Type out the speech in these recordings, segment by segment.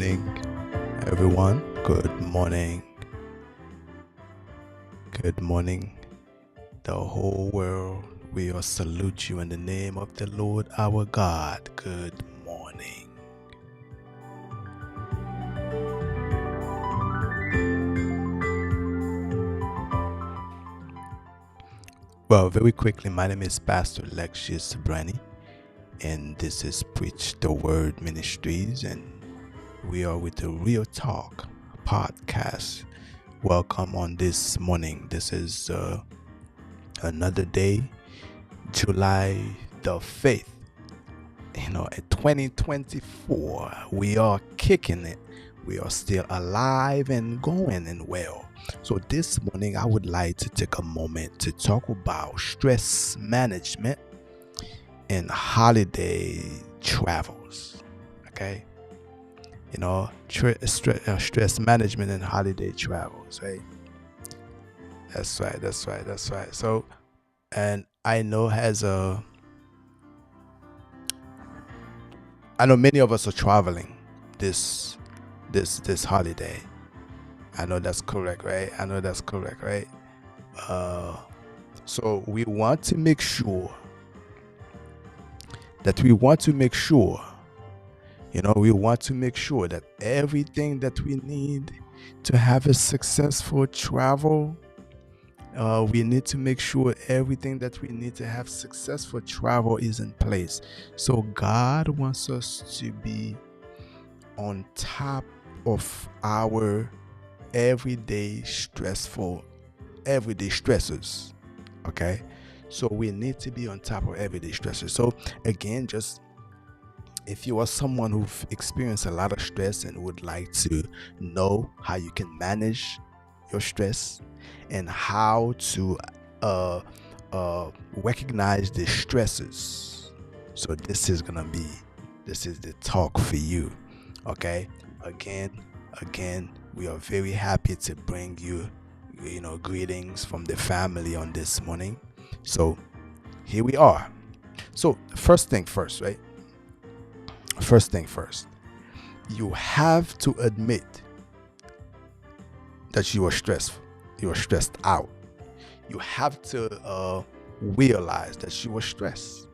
morning, everyone. Good morning. Good morning, the whole world. We all salute you in the name of the Lord our God. Good morning. Well, very quickly, my name is Pastor Lexius Brani, and this is Preach the Word Ministries, and we are with the Real Talk podcast. Welcome on this morning. This is another day, July the 5th. In 2024, we are kicking it. We are still alive and going and well. So this morning, I would like to take a moment to talk about stress management and holiday travels. Okay, stress management and holiday travels. Right. That's right. So, and I know many of us are traveling this holiday. I know that's correct, right? So we want to make sure that everything that we need to have a successful travel, we need to make sure everything that we need to have successful travel is in place. So God wants us to be on top of our everyday stressors. Okay, so we need to be on top of everyday stressors. So again, just if you are someone who've experienced a lot of stress and would like to know how you can manage your stress and how to uh, recognize the stresses, so this is the talk for you. Okay, again, we are very happy to bring you greetings from the family on this morning. So here we are. So first thing first, right? First thing first, you have to admit that you are stressed. You are stressed out. You have to realize that you are stressed.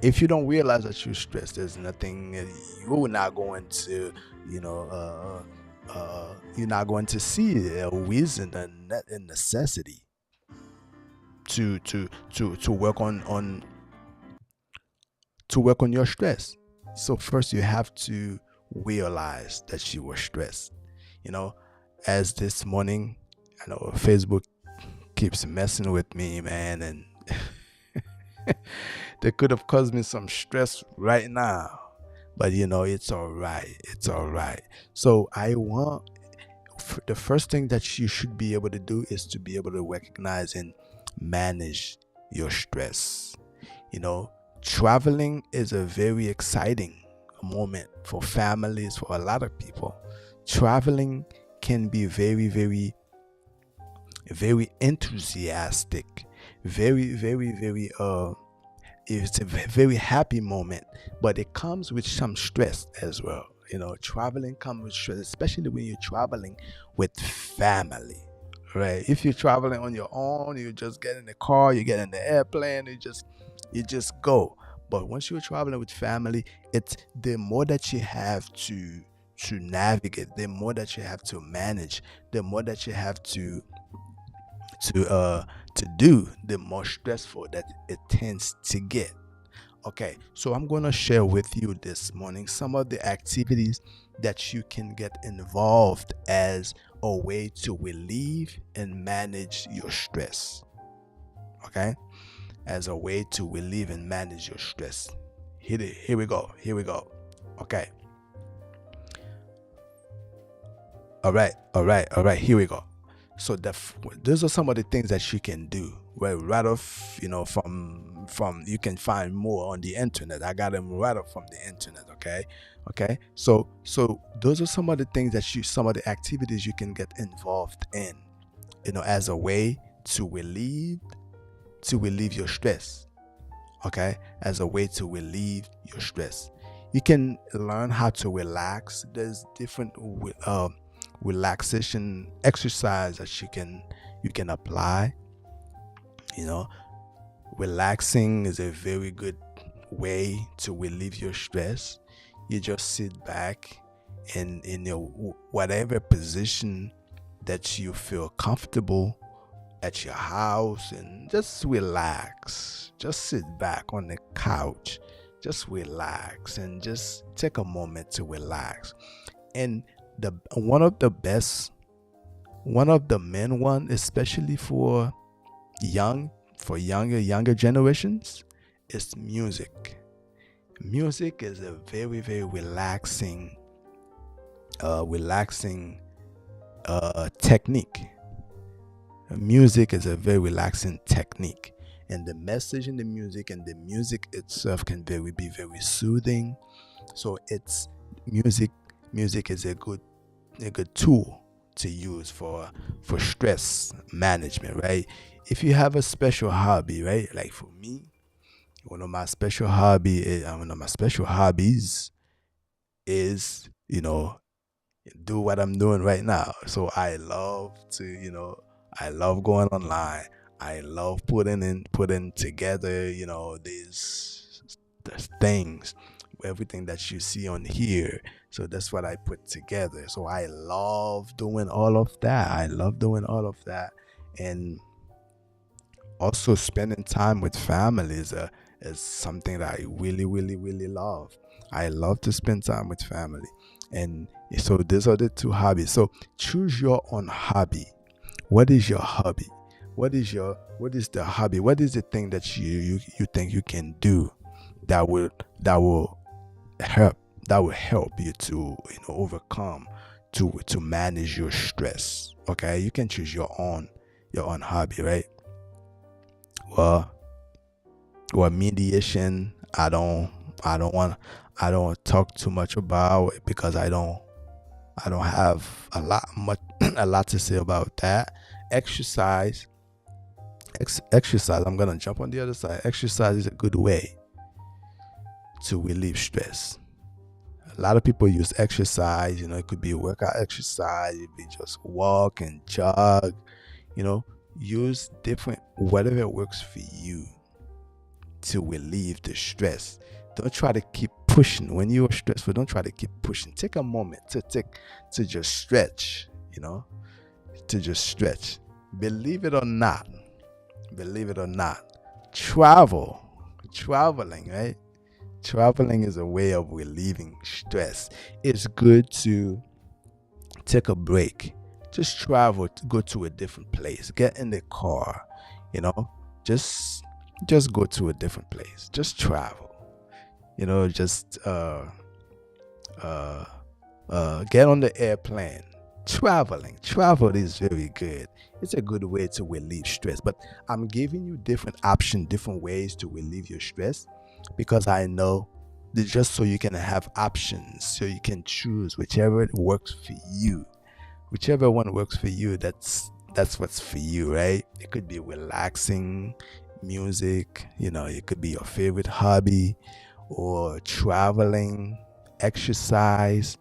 If you don't realize that you're stressed, there's nothing you're not going to, you're not going to see a reason and a necessity to work on your stress. So first you have to realize that you were stressed. As this morning, I know Facebook keeps messing with me, man, and they could have caused me some stress right now. But it's all right. It's all right. So the first thing that you should be able to do is to be able to recognize and manage your stress. Traveling is a very exciting moment for families, for a lot of people. Traveling can be very, very, very enthusiastic, very, very, very it's a very happy moment, but it comes with some stress as well. Traveling comes with stress, especially when you're traveling with family, right? If you're traveling on your own, you just get in the car, you get in the airplane, you just go. But once you're traveling with family, it's the more that you have to navigate, the more that you have to manage, the more that you have to do, the more stressful that it tends to get. Okay, so I'm going to share with you this morning some of the activities that you can get involved as a way to relieve and manage your stress. Okay, as a way to relieve and manage your stress. Here we go. Okay. All right. Here we go. So those are some of the things that you can do. Well, right off, from you can find more on the internet. I got them right off from the internet. Okay. So those are some of the things some of the activities you can get involved in. As a way to relieve your stress. Okay, as a way to relieve your stress. You can learn how to relax. There's different relaxation exercise that you can apply. You know, relaxing is a very good way to relieve your stress. You just sit back and in your whatever position that you feel comfortable at your house, and just relax. Just sit back on the couch. Just relax and just take a moment to relax. And the one of the main one, especially for younger generations, is music. Music is a very, very relaxing technique. Music is a very relaxing technique, and the message in the music and the music itself can be very soothing. So it's music. Music is a good tool to use for stress management, right? If you have a special hobby, right? Like for me, one of my special hobbies is, do what I'm doing right now. So I love going online. I love putting together, these things, everything that you see on here. So that's what I put together. So I love doing all of that. And also spending time with family is something that I really, really, really love. I love to spend time with family. And so these are the two hobbies. So choose your own hobby. What is your hobby? What is the hobby? What is the thing that you think you can do that will help you to overcome, to manage your stress? Okay, you can choose your own hobby, right? Well, mediation, I don't talk too much about it because I don't have a lot to say about that. Exercise, exercise. I'm gonna jump on the other side. Exercise is a good way to relieve stress. A lot of people use exercise. It could be workout exercise. It could be just walk and jog. You know, use different whatever works for you to relieve the stress. Don't try to keep pushing when you're stressful. Don't try to keep pushing. Take a moment to just stretch. To just stretch. Believe it or not, traveling, right? Traveling is a way of relieving stress. It's good to take a break. Just travel, to go to a different place. Get in the car, you know. Just go to a different place. Just travel. Just uh get on the airplane. Travel is very good. It's a good way to relieve stress. But I'm giving you different options, different ways to relieve your stress, because I know that, just so you can have options, so you can choose whichever works for you. Whichever one works for you, that's what's for you, right? It could be relaxing music, it could be your favorite hobby, or traveling, exercise.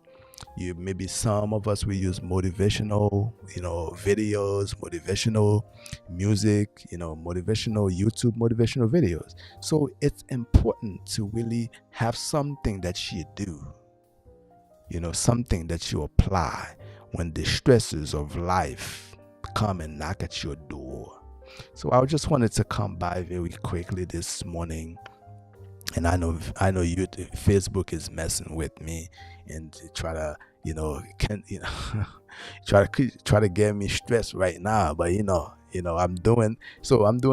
Maybe some of us, we use motivational, videos, motivational music, motivational YouTube, motivational videos. So it's important to really have something that you do, something that you apply when the stresses of life come and knock at your door. So I just wanted to come by very quickly this morning, and I know Facebook is messing with me and try to can try to get me stressed right now. But I'm doing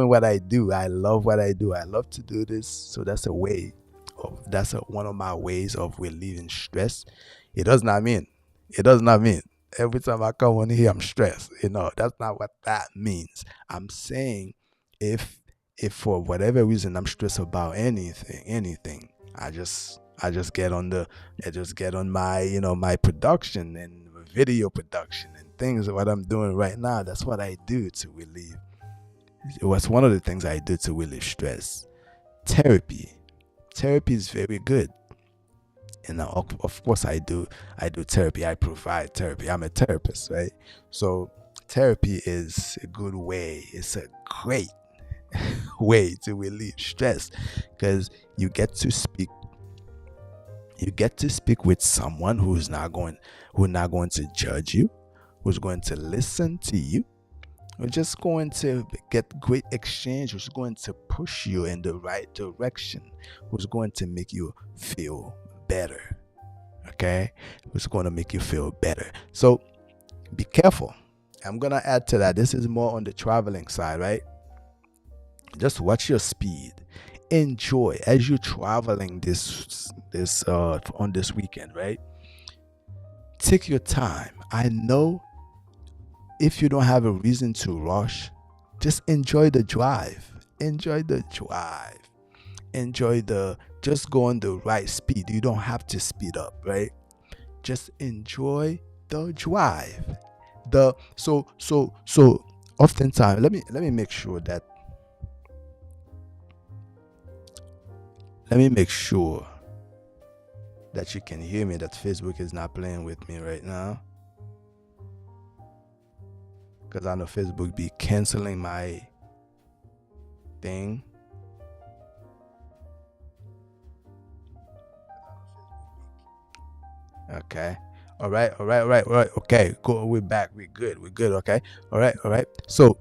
what I do. I love what I do. I love to do this. So one of my ways of relieving stress. It does not mean every time I come on here I'm stressed. That's not what that means. I'm saying, if for whatever reason I'm stressed about anything, I just get on my my production and video production and things. What I'm doing right now, that's what I do to relieve. It was one of the things I do to relieve stress. Therapy is very good. And of course I do therapy. I provide therapy. I'm a therapist, right? So therapy is a good way. It's a great way to relieve stress, because you get to speak you get to speak with someone who's not going to judge you, who's going to listen to you. We're just going to get great exchange, who's going to push you in the right direction, who's going to make you feel better. Okay? Who's going to make you feel better. So be careful. I'm going to add to that. This is more on the traveling side, right? Just watch your speed. Enjoy as you're traveling on this weekend, right? Take your time. I know if you don't have a reason to rush, just enjoy the drive. Enjoy the drive. Just go on the right speed. You don't have to speed up, right? Just enjoy the drive. So oftentimes, let me make sure that you can hear me, that Facebook is not playing with me right now, because I know Facebook be canceling my thing. Okay. All right. Okay, cool. We're back. We're good. Okay. All right. So,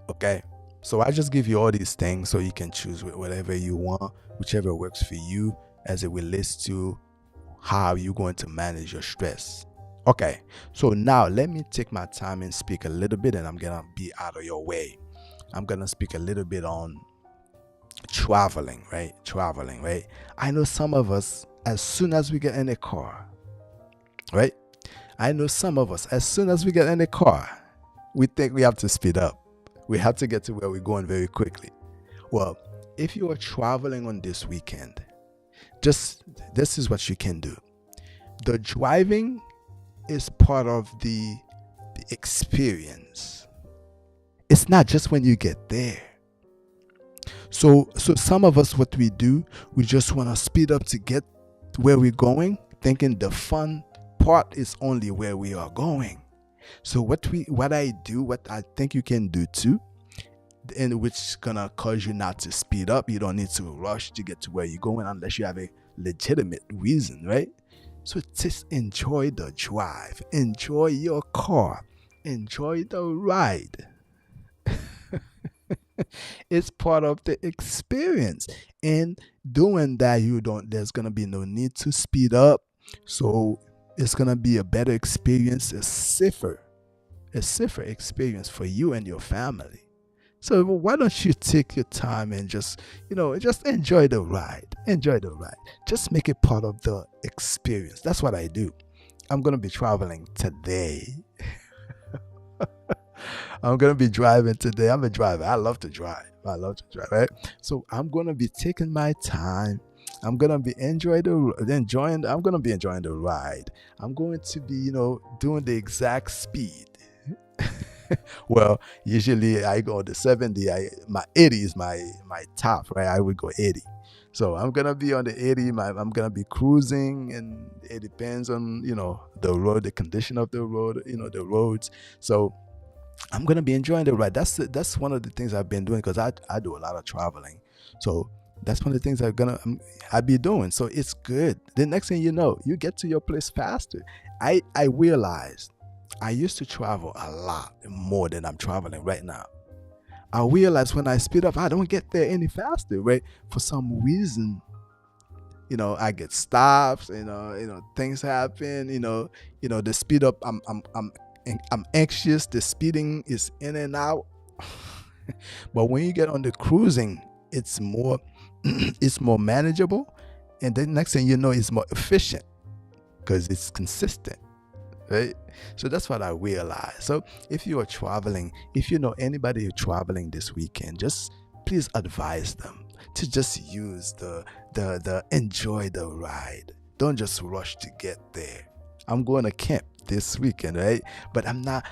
okay. So I just give you all these things so you can choose whatever you want, whichever works for you as it relates to how you're going to manage your stress. Okay. So now let me take my time and speak a little bit, and I'm going to be out of your way. I'm going to speak a little bit on traveling, right? I know some of us, as soon as we get in a car, right? I know some of us, as soon as we get in a car, we think we have to speed up. We have to get to where we're going very quickly. Well, if you are traveling on this weekend, just this is what you can do. The driving is part of the experience. It's not just when you get there. So some of us, what we do, we just want to speed up to get where we're going, thinking the fun part is only where we are going. So what I think you can do too, and which is gonna cause you not to speed up. You don't need to rush to get to where you're going unless you have a legitimate reason, right? So just enjoy the drive, enjoy your car, enjoy the ride. It's part of the experience. And doing that, there's gonna be no need to speed up. So it's gonna be a better experience, a safer experience for you and your family. So why don't you take your time and just enjoy the ride. Just make it part of the experience. That's what I do. I'm gonna be traveling today. I'm gonna be driving today. I'm a driver. I love to drive, right? So I'm gonna be taking my time. I'm gonna be enjoying the ride. I'm going to be, doing the exact speed. Well, usually I go to 70. My 80 is my top, right? I would go 80. So I'm gonna be on the 80. I'm gonna be cruising, and it depends on the road, the condition of the road, the roads. So I'm gonna be enjoying the ride. That's one of the things I've been doing, because I do a lot of traveling. So that's one of the things I'll be doing. So it's good. The next thing you know, you get to your place faster. I realized I used to travel a lot more than I'm traveling right now. I realized when I speed up, I don't get there any faster, right? For some reason, I get stops. Things happen. The speed up. I'm anxious. The speeding is in and out. But when you get on the cruising, it's more it's more manageable, and the next thing you know, it's more efficient because it's consistent, right? So that's what I realized. So if you are traveling, if you know anybody who's traveling this weekend, just please advise them to just use the enjoy the ride. Don't just rush to get there. I'm going to camp this weekend, right? But I'm not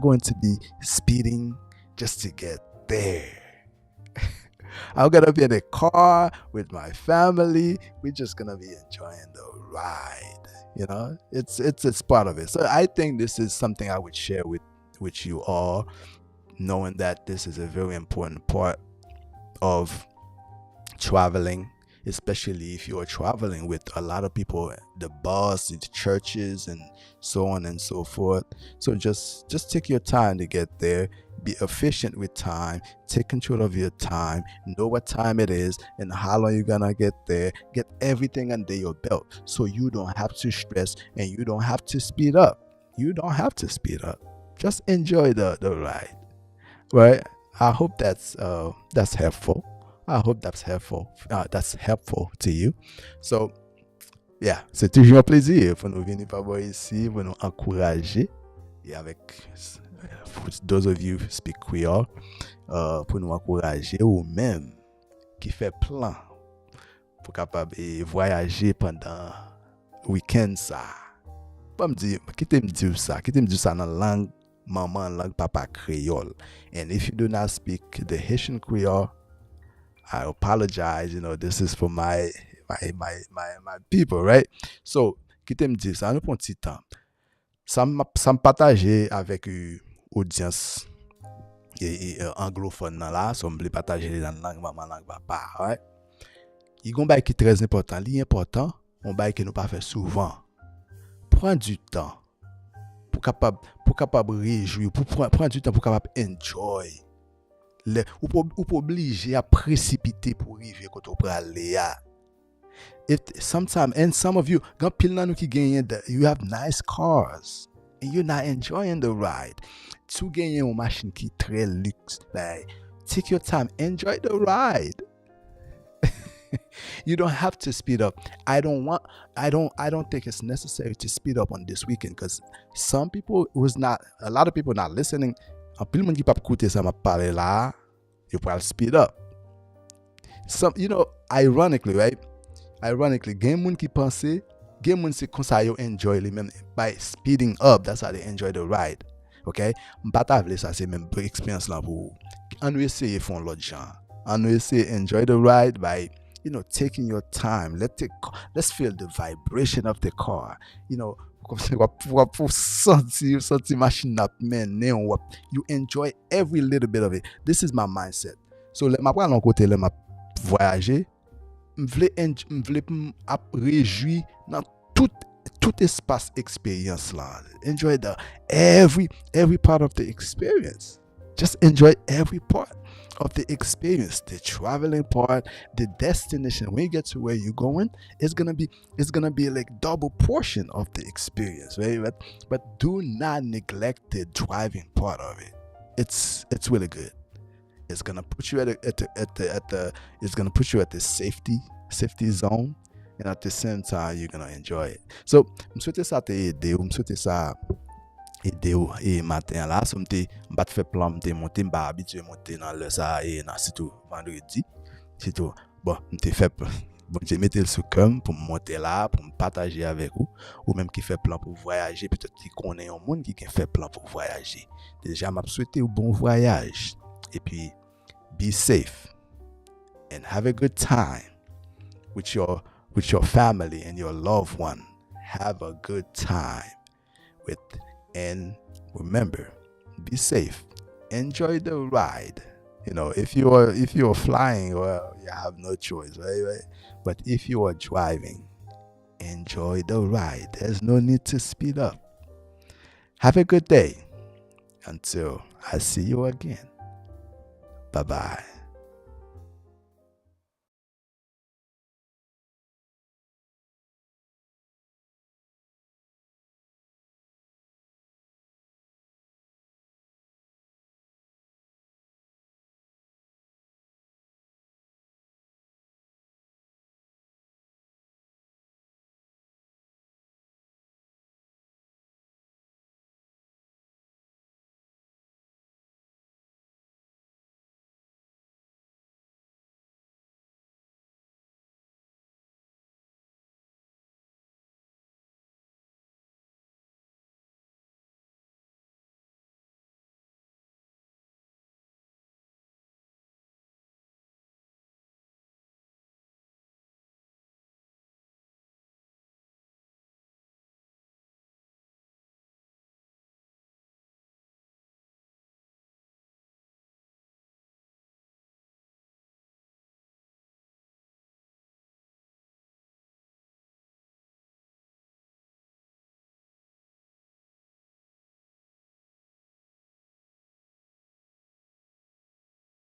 going to be speeding just to get there. I'm gonna be in a car with my family. We're just gonna be enjoying the ride. It's part of it. So I think this is something I would share with you all, knowing that this is a very important part of traveling, especially if you're traveling with a lot of people, the bus, the churches, and so on and so forth. So just take your time to get there. Be efficient with time. Take control of your time. Know what time it is and how long you're gonna get there. Get everything under your belt so you don't have to stress and you don't have to speed up. You don't have to speed up. Just enjoy the ride. Right? I hope that's helpful. I hope that's helpful to you. So, yeah, c'est toujours un plaisir pour nous venir par ici, pour nous encourager. Et avec, for those of you who speak Creole, pour nous encourager ou même qui fait plan pour capable voyager pendant week-end ça. Pas me dire, qui me dit ça dans langue maman, langue papa Creole. And if you do not speak the Haitian Creole, I apologize. This is for my people, right? So, qui me dit ça, nous prend petit temps. Ça me partager avec audience anglophone là, ça me partager dans langue maman, langue papa, right? Il y a un bail qui est très important. L'important, un bail que nous pas fait souvent. Prends du temps pour capable réjouir, pour prendre du temps pour capable enjoy. Ou pas obligé à précipiter pour arriver quand on peut aller. Sometimes, and some of you, you have nice cars and you're not enjoying the ride. Tu gagnes une machine qui est très luxe. Take your time, enjoy the ride. You don't have to speed up. I don't think it's necessary to speed up on this weekend because a lot of people not listening. En plus, monde qui pas écouter ça m'a parlé là, you probably speed up. Ironically, right? Ironically, game monde qui pense, game monde c'est comme ça you enjoy les même by speeding up. That's how they enjoy the ride. Okay? M'pas vle ça c'est même expérience là pour on nous essayer font l'autre gens. On nous essayer enjoy the ride by taking your time. Let's feel the vibration of the car. Pour sentir machine up, man, you enjoy every little bit of it. This is my mindset. So, let ma prendre côté là, ma voyager, m'vle réjouir dans tout espace expérience là. Enjoy every part of the experience. Just enjoy every part of the experience, the traveling part, the destination. When you get to where you're going, it's gonna be like double portion of the experience, right? But do not neglect the driving part of it. It's really good. It's gonna put you it's gonna put you at the safety zone, and at the same time you're gonna enjoy it. So, m'souhaite ça te aider, m'souhaite ça aider et matin là, so m'te m'pas fait plan m'te monter, m'pas habitué monter dans le ça et dans surtout vendredi, c'est tout. Bon, m'te fait bon, j'ai mis le sous cœur pour monter là, pour me partager avec vous, ou même qui fait plan pour voyager, peut-être qui connaît un monde qui fait plan pour voyager. Déjà m'a souhaité un bon voyage et puis be safe and have a good time with your family and your loved one. Have a good time and remember, be safe. Enjoy the ride. If you're flying, well, you have no choice, right? But if you are driving, enjoy the ride. There's no need to speed up. Have a good day. Until I see you again. Bye-bye.